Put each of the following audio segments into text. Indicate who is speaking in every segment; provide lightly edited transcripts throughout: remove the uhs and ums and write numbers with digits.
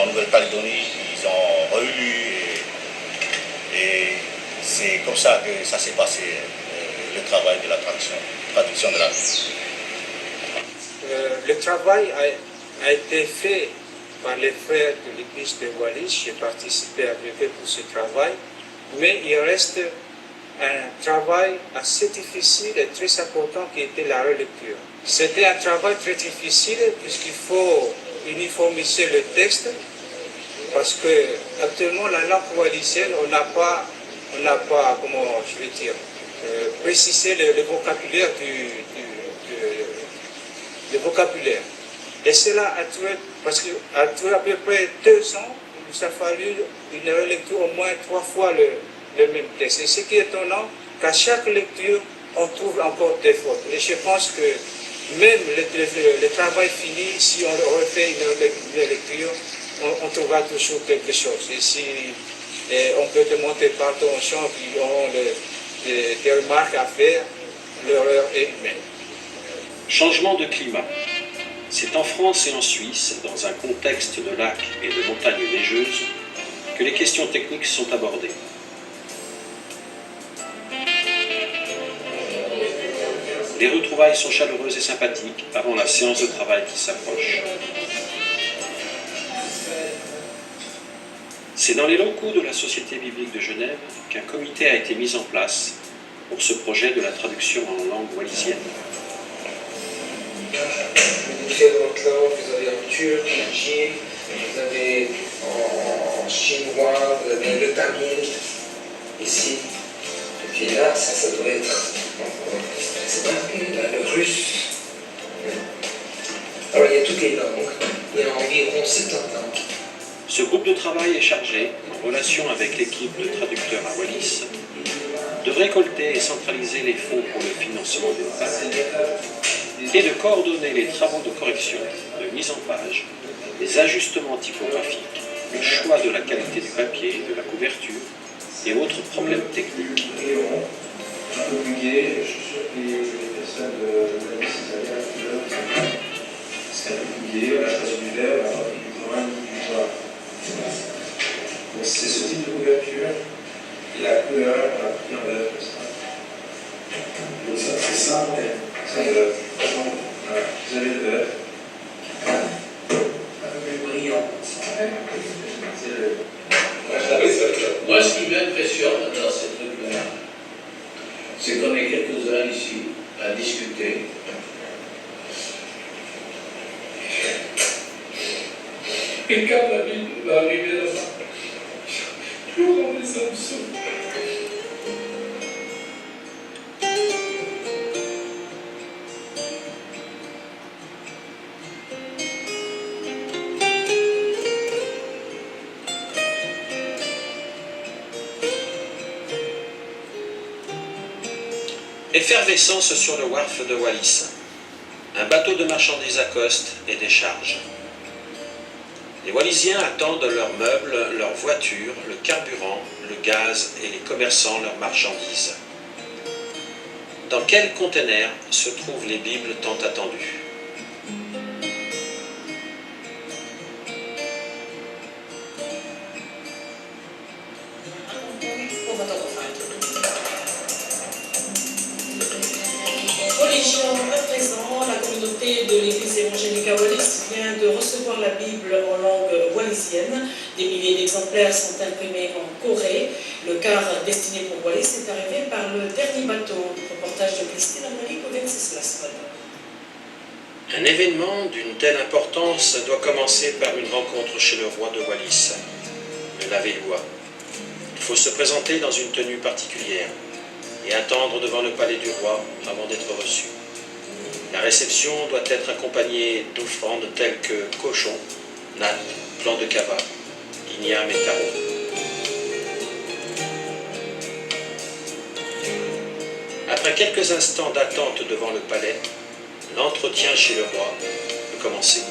Speaker 1: Nouvelle-Calédonie, ils ont relu et c'est comme ça que ça s'est passé, le travail de la traduction de la Bible.
Speaker 2: Le travail a été fait par les frères de l'église de Wallis. J'ai participé avec eux pour ce travail, mais il reste un travail assez difficile et très important qui était la relecture. C'était un travail très difficile puisqu'il faut uniformiser le texte parce que actuellement la langue wallisienne on n'a pas comment je vais dire préciser le vocabulaire le vocabulaire. Et cela a duré, parce qu'à à peu près 2 ans, il nous a fallu une relecture au moins 3 fois le même texte. Et ce qui est étonnant, qu'à chaque lecture, on trouve encore des fautes. Et je pense que même le travail fini, si on refait une lecture, on trouvera toujours quelque chose. Et si on peut demander pardon aux gens qui auront des remarques à faire, l'erreur est humaine.
Speaker 3: Changement de climat. C'est en France et en Suisse, dans un contexte de lacs et de montagnes neigeuses, que les questions techniques sont abordées. Les retrouvailles sont chaleureuses et sympathiques avant la séance de travail qui s'approche. C'est dans les locaux de la Société biblique de Genève qu'un comité a été mis en place pour ce projet de la traduction en langue wallisienne.
Speaker 4: Différentes langues, vous avez en turc, en tchèque, vous avez en chinois, vous avez le tamil, ici. Et puis là, ça doit être, c'est pas le russe. Alors il y a toutes les langues, il y a environ 70 langues.
Speaker 3: Ce groupe de travail est chargé, en relation avec l'équipe de traducteurs à Wallis, de récolter et centraliser les fonds pour le financement des pages et de coordonner les travaux de correction, de mise en page, les ajustements typographiques, le choix de la qualité du papier, de la couverture et autres problèmes techniques.
Speaker 5: C'est ce type de couverture, la couleur, on a pris en œuvre ça. C'est ça, c'est l'œuvre. Vous avez l'œuvre. Un peu plus brillant. C'est l'œuvre.
Speaker 6: Moi, ce qui m'impressionne dans ces trucs-là, c'est qu'on est quelques-uns ici à discuter. Et quand la Bible va arriver là-bas, plus on les absorbe.
Speaker 3: Effervescence sur le wharf de Wallis. Un bateau de marchandises accoste et décharge. Les Wallisiens attendent leurs meubles, leurs voitures, le carburant, le gaz et les commerçants leurs marchandises. Dans quel conteneur se trouvent les Bibles tant attendues?
Speaker 7: Religion à présent, la communauté de l'église évangélique à Wallis vient de recevoir la Bible en langue wallisienne. Des milliers d'exemplaires sont imprimés en Corée. Le quart destiné pour Wallis est arrivé par le dernier bateau. Reportage de Christine Amalik au Venceslas.
Speaker 3: Un événement d'une telle importance doit commencer par une rencontre chez le roi de Wallis, le Lavélois. Il faut se présenter dans une tenue particulière et attendre devant le palais du roi avant d'être reçu. La réception doit être accompagnée d'offrandes telles que cochon, natte, blanc de cava, igname et taro. Après quelques instants d'attente devant le palais, l'entretien chez le roi peut commencer.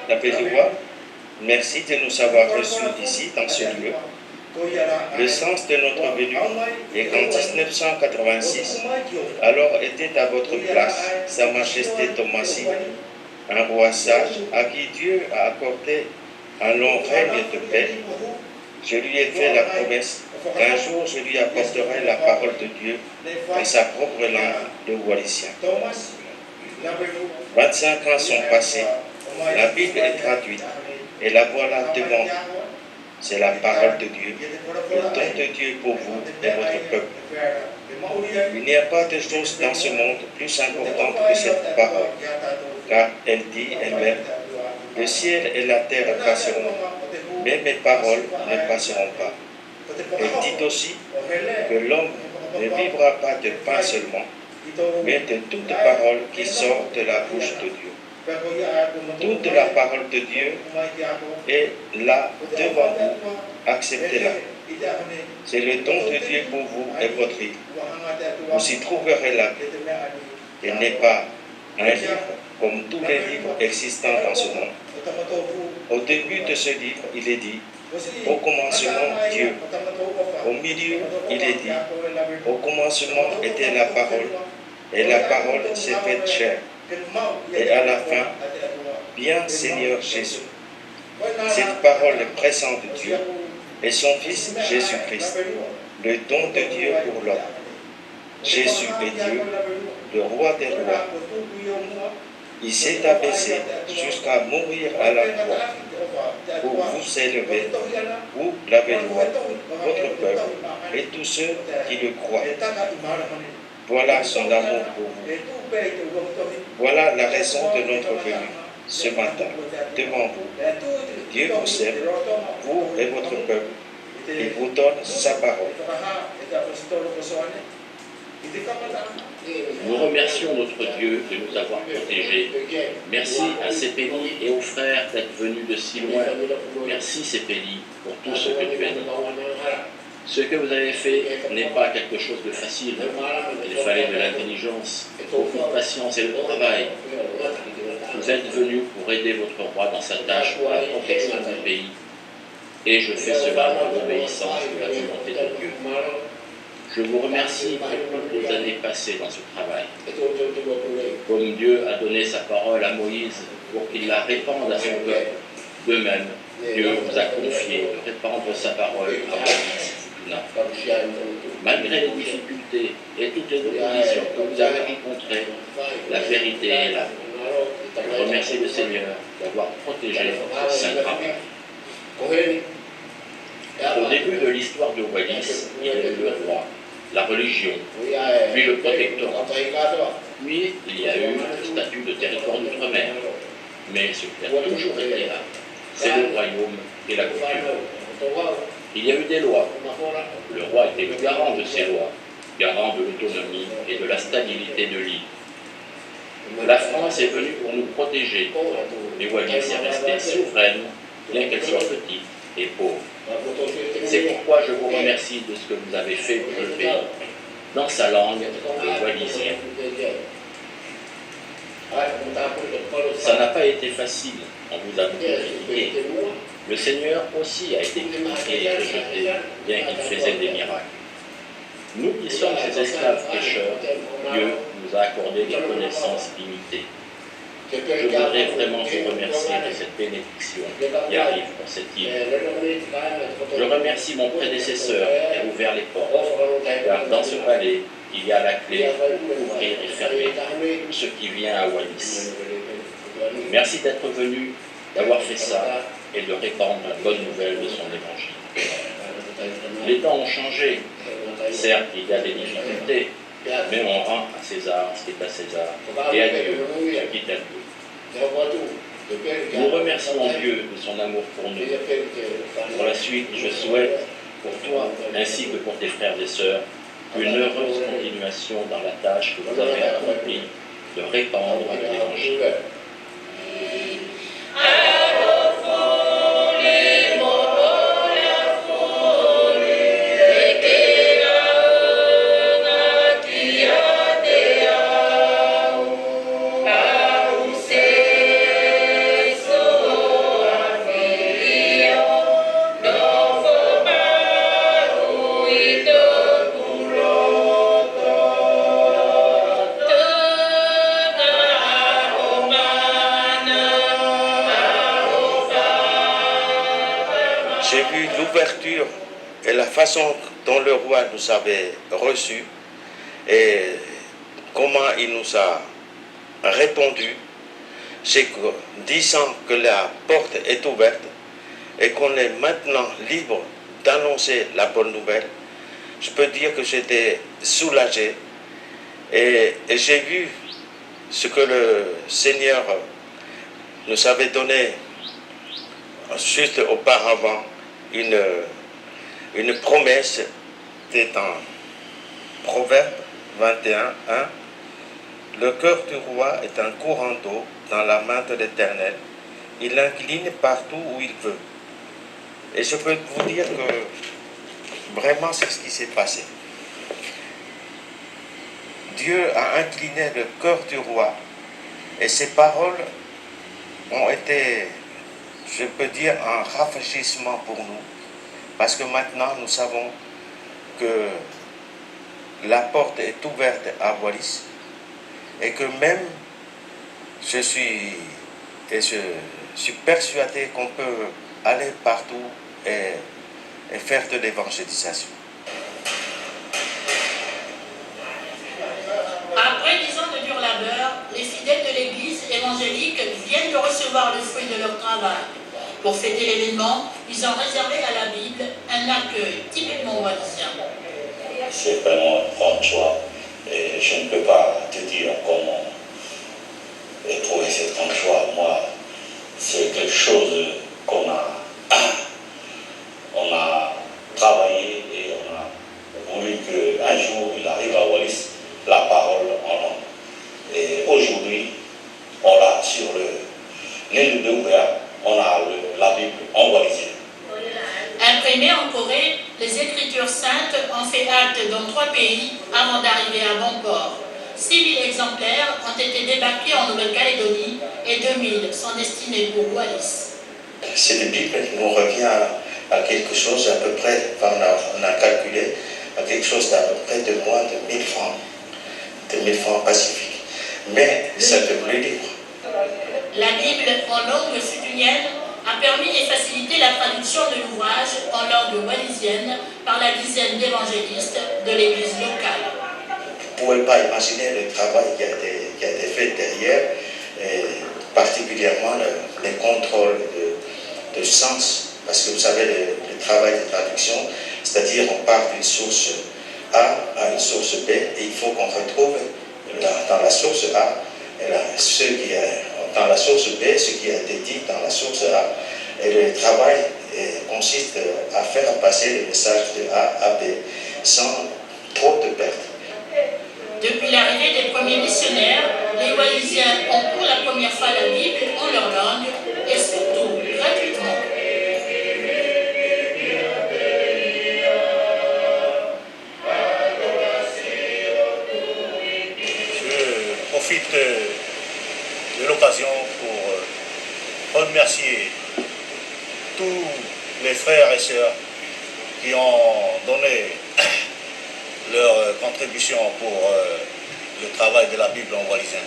Speaker 3: La paix du roi.
Speaker 8: Merci de nous avoir reçus ici, dans ce lieu. Le sens de notre venue est qu'en 1986, alors était à votre place Sa Majesté Thomasine, un roi sage à qui Dieu a accordé un long règne de paix. Je lui ai fait la promesse qu'un jour je lui apporterai la parole de Dieu dans sa propre langue, le wallisien. 25 ans sont passés, la Bible est traduite et la voilà devant vous. C'est la parole de Dieu, le don de Dieu pour vous et votre peuple. Il n'y a pas de chose dans ce monde plus importante que cette parole, car elle dit elle-même, le ciel et la terre passeront, mais mes paroles ne passeront pas. Elle dit aussi que l'homme ne vivra pas de pain seulement, mais de toute parole qui sort de la bouche de Dieu. Toute la parole de Dieu est là devant vous, acceptez-la. C'est le don de Dieu pour vous et votre vie. Vous y trouverez la vie. Elle n'est pas un livre comme tous les livres existants dans ce monde. Au début de ce livre, il est dit, au commencement, Dieu. Au milieu, il est dit, au commencement était la parole, et la parole s'est faite chair. Et à la fin, bien Seigneur Jésus. Cette parole pressante de Dieu et son Fils Jésus-Christ, le don de Dieu pour l'homme. Jésus est Dieu, le roi des rois. Il s'est abaissé jusqu'à mourir à la croix pour vous élever, vous l'avez loi, votre peuple et tous ceux qui le croient. Voilà son amour pour vous. Voilà la raison de notre venue ce matin devant vous. Dieu vous aime, vous et votre peuple, et vous donne sa parole.
Speaker 9: Nous remercions notre Dieu de nous avoir protégés. Merci à Sépélie et aux frères d'être venus de si loin. Merci Sépélie pour tout ce que tu as dit. Ce que vous avez fait n'est pas quelque chose de facile. Il fallait de l'intelligence, beaucoup de patience et de travail. Vous êtes venus pour aider votre roi dans sa tâche pour la protection du pays. Et je fais cela dans l'obéissance de la volonté de Dieu. Je vous remercie pour toutes les années passées dans ce travail. Comme Dieu a donné sa parole à Moïse pour qu'il la répande à son peuple, de même, Dieu vous a confié de répandre sa parole à Wallis. Malgré les difficultés et toutes les oppositions que vous avez rencontrées, la vérité est là. Je remercie le Seigneur d'avoir protégé ce saint travail. Au début de l'histoire de Wallis, il y a eu le roi, la religion, puis le protectorat. Puis il y a eu le statut de territoire d'outre-mer. Mais ce qui a toujours été là, c'est le royaume et la coutume. Il y a eu des lois. Le roi était le garant de ces lois, garant de l'autonomie et de la stabilité de l'île. La France est venue pour nous protéger, mais Wallis est restée souveraine, bien qu'elle soit petite et pauvre. C'est pourquoi je vous remercie de ce que vous avez fait pour le pays, dans sa langue, le wallisien. Ça n'a pas été facile, on vous a beaucoup critiqué. Le Seigneur aussi a été critiqué et rejeté, bien qu'il faisait des miracles. Nous qui sommes ces esclaves pécheurs, Dieu nous a accordé des connaissances limitées. Je voudrais vraiment vous remercier de cette bénédiction qui arrive pour cette île. Je remercie mon prédécesseur qui a ouvert les portes, car dans ce palais, il y a la clé pour ouvrir et fermer tout ce qui vient à Wallis. Merci d'être venu, d'avoir fait ça et de répandre la bonne nouvelle de son évangile. Les temps ont changé. Certes, il y a des difficultés, mais on rend à César ce qui est à César et à Dieu ce qui est à Dieu. Nous remercions Dieu de son amour pour nous. Pour la suite, je souhaite pour toi ainsi que pour tes frères et sœurs une heureuse continuation dans la tâche que vous avez accomplie de répandre l'évangile.
Speaker 8: j'ai vu l'ouverture et la façon dont le roi nous avait reçus et comment il nous a répondu. C'est que, disant que la porte est ouverte et qu'on est maintenant libre d'annoncer la bonne nouvelle, je peux dire que j'étais soulagé et j'ai vu ce que le Seigneur nous avait donné juste auparavant, une promesse. C'était en Proverbe 21, 1. Le cœur du roi est un courant d'eau dans la main de l'Éternel. Il l'incline partout où il veut. Et je peux vous dire que vraiment c'est ce qui s'est passé. Dieu a incliné le cœur du roi et ses paroles ont été, je peux dire, un rafraîchissement pour nous. Parce que maintenant nous savons que la porte est ouverte à Wallis et que même je suis persuadé qu'on peut aller partout et faire de l'évangélisation.
Speaker 7: Après 10 ans de dur labeur, les fidèles de l'église évangélique viennent de recevoir le fruit de leur travail. Pour fêter l'événement, ils ont réservé à la Bible un accueil typiquement wallisien.
Speaker 6: C'est vraiment un grand choix et je ne peux pas te dire comment trouver ce grand choix. Moi, c'est quelque chose qu'on a travaillé et on a voulu qu'un jour il arrive à Wallis la parole en langue. Et aujourd'hui, on l'a sur l'île de Ouvéa, on a la Bible en wallisien.
Speaker 7: Imprimés en Corée, les Écritures saintes ont fait halte dans 3 pays avant d'arriver à bon port. 6 000 exemplaires ont été débarqués en Nouvelle-Calédonie et 2 000 sont destinés pour Wallis.
Speaker 8: Cette Bible nous revient à quelque chose à peu près, enfin on a calculé, à quelque chose d'à peu près de moins de 1000 francs, de 1000 francs pacifiques. Mais ça devrait libre.
Speaker 7: La Bible en langue futunienne a permis et facilité la traduction de l'ouvrage en langue wallisienne par la dizaine d'évangélistes de l'église locale.
Speaker 8: Vous ne pouvez pas imaginer le travail qui a été fait derrière, et particulièrement les contrôles de sens, parce que vous savez, le travail de traduction, c'est-à-dire on part d'une source A à une source B, et il faut qu'on retrouve dans la source A dans la source B ce qui a été dit dans la source A. Et le travail consiste à faire passer le message de A à B sans trop de pertes.
Speaker 7: Depuis l'arrivée des premiers missionnaires, les Wallisiens ont pour la première fois la Bible en leur langue et surtout gratuitement.
Speaker 1: Je profite de l'occasion pour remercier tous les frères et sœurs qui ont donné leur contribution pour le travail de la Bible en wallisien.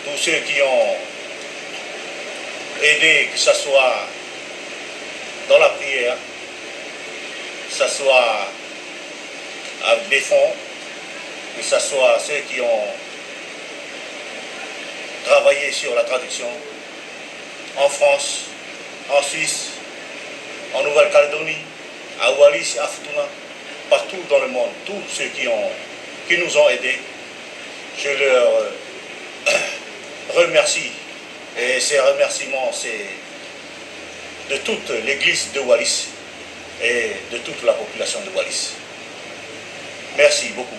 Speaker 1: Tous ceux qui ont aidé, que ce soit dans la prière, que ce soit avec des fonds, que ce soit ceux qui ont travaillé sur la traduction en France, en Suisse, en Nouvelle-Calédonie, à Wallis, à Futuna, partout dans le monde, tous ceux qui nous ont aidés, je leur remercie. Et ces remerciements, c'est de toute l'église de Wallis et de toute la population de Wallis. Merci beaucoup.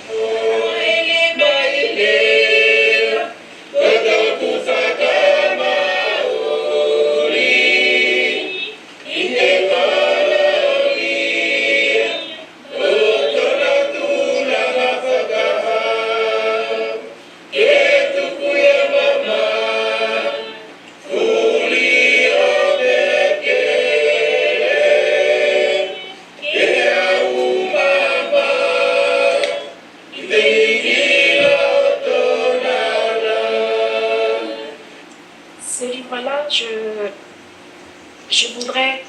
Speaker 10: Je voudrais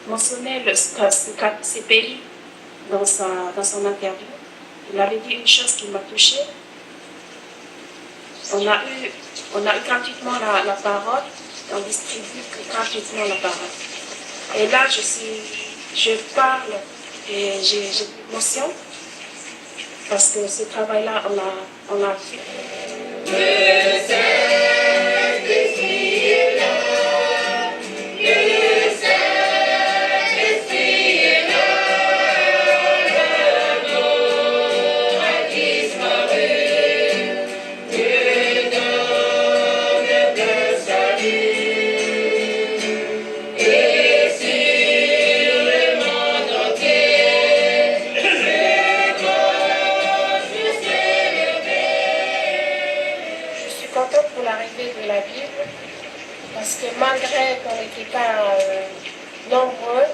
Speaker 10: mentionné ces pays dans son interview. Il avait dit une chose qui m'a touchée. On a eu gratuitement la parole, et on distribue gratuitement la parole. Et là, je parle et j'ai de l'émotion parce que ce travail-là, on a fait. Pour l'arrivée de la Bible, parce que malgré qu'on n'était pas nombreux,